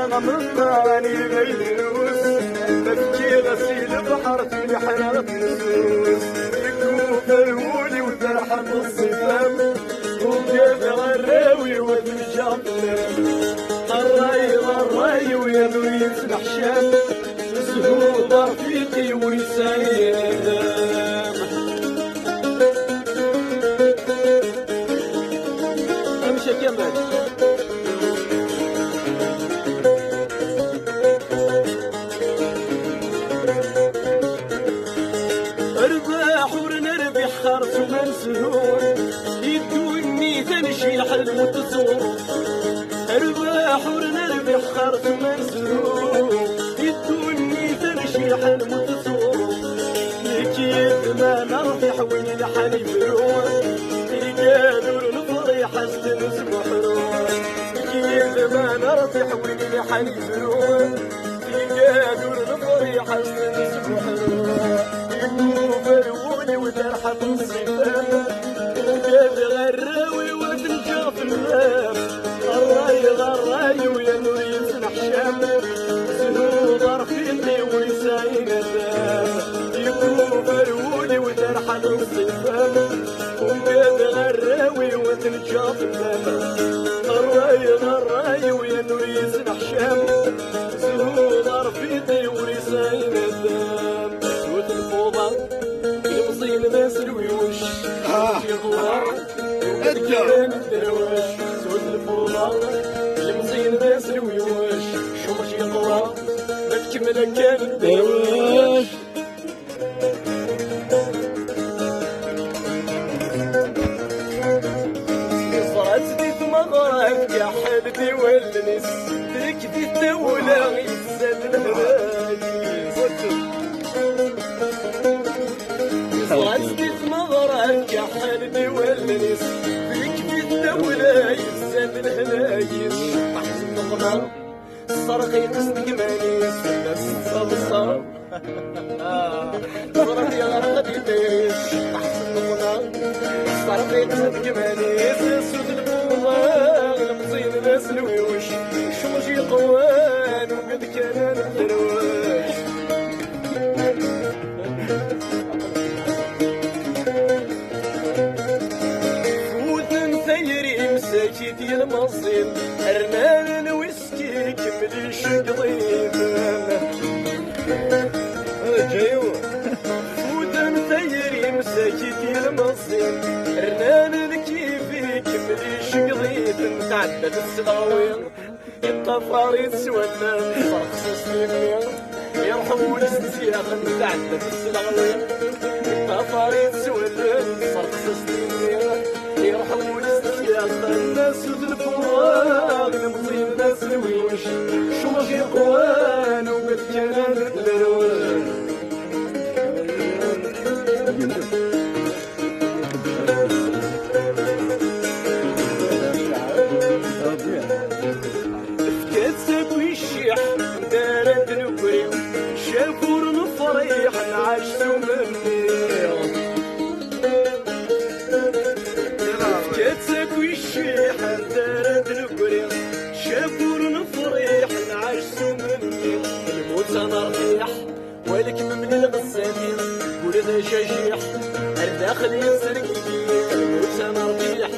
غمضاني ميلوس بكي غسيل بحر في حرارة نسوس يكوف الولي وترحم الصفام وكيف غراوي والمجاب الراي ويا ذوي الحشام سهول رفيقي ويسايد امشي كمل ارباح ونربح خرص ومنسهور يدوني تنشي حلم وتصور ارباح ونربح خرص ومنسهور يدوني تنشي حلم وتصور كيف ما نربح وين الحليب يروح يقادر الفريحة استنس بحروح كيف ما نربح وين الحليب يروح يقادر الفريحة استنس بحروح يكوف الولي وترحم الصفام وكيف غراوي وتنشاف النام الراي ويا نور يسنح شام سنود رفيقي ويساين الدام يكوف الولي وترحم الصفام وكيف غراوي وتنشاف النام الراي ويا نور يسنح شام سنود رفيقي ويساين الدام سود الفوضى يمصين ناس الويوش يغوار وكان الدروش سود الفوضى يمصين ناس الويوش شمش يغوار ما تكمل كان الدروش صرات دي في مغرب يا حبيبي والنس تكفي الدولة يتزاد الهراجي صرات في مغرب يا حبيبي والنس تكفي الدولة يتزاد الهراجي طحت النظرة الصرخي قصدك مانيس الناس تصلصر ضرب يا غرق بيتيش طحت النظرة الصرخي قصدك مانيس سود البوضة المصين ناس الويوش شمش يقوان وقد كان الدروش فوت مسيري مساكي ديال المصير ارنان الويسكي كملي شقضيب جايو فوت مسيري مساكي ديال المصير ارنان الكيفي كملي شقضيب نتعدد السلاوين الطفاري تسولنا فرخص سليمين يرحموا الاستسياخ نتعدد السلاوين الطفاري تسولنا فرخص سليمين يرحموا الاستسياخ الناس الفواغ المصير ناس الويوش شمش يقوان وقد كان الدروش فكات ويشيح دارت الكريم شافور نفريح نعشتو مني فكات ويشيح دارت الكريم شافور نفريح نعشتو مني الموت انا ربيح ولك من الغسالين ولد شجيح الداخل يسرق يديه الموت انا ربيح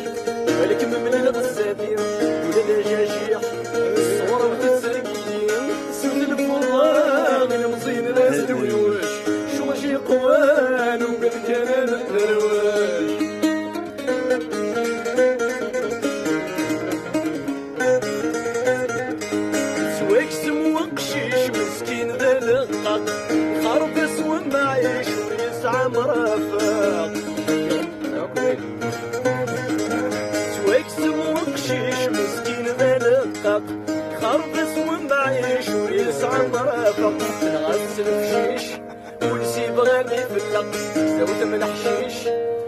ولك من الغسالين ولد شجيح الصورة وتسرق يديه سود الفضاء المصين ناس الويوش شو ماشي قوان وقد كان الدروش سواك سمو قشيش مسكين ذا لقاق خربس ومعيش ويسعى مرافق سواك سمو قشيش مسكين ذا لقاق خربس ومعيش ويسعى مرافق نغسل بشيش ونسيب غادي في اللق زوت من الحشيش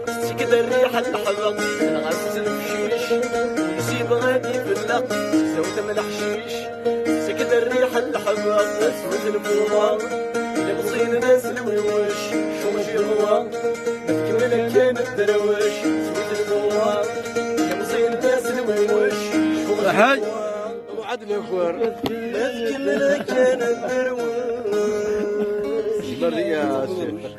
تسكد الريحة الحذق نغسل بشيش ونسيب غادي في اللق زوت من الحشيش تسكد الريحة الحذق اسود الفوضى المصين ناس الويوش شو ماشي هو نكمل كان الدرويش سود الفوضى المصين ناس الويوش شو ماشي هو ابو عدل الكور ما تكمل كان الدرويش برية يا شيخ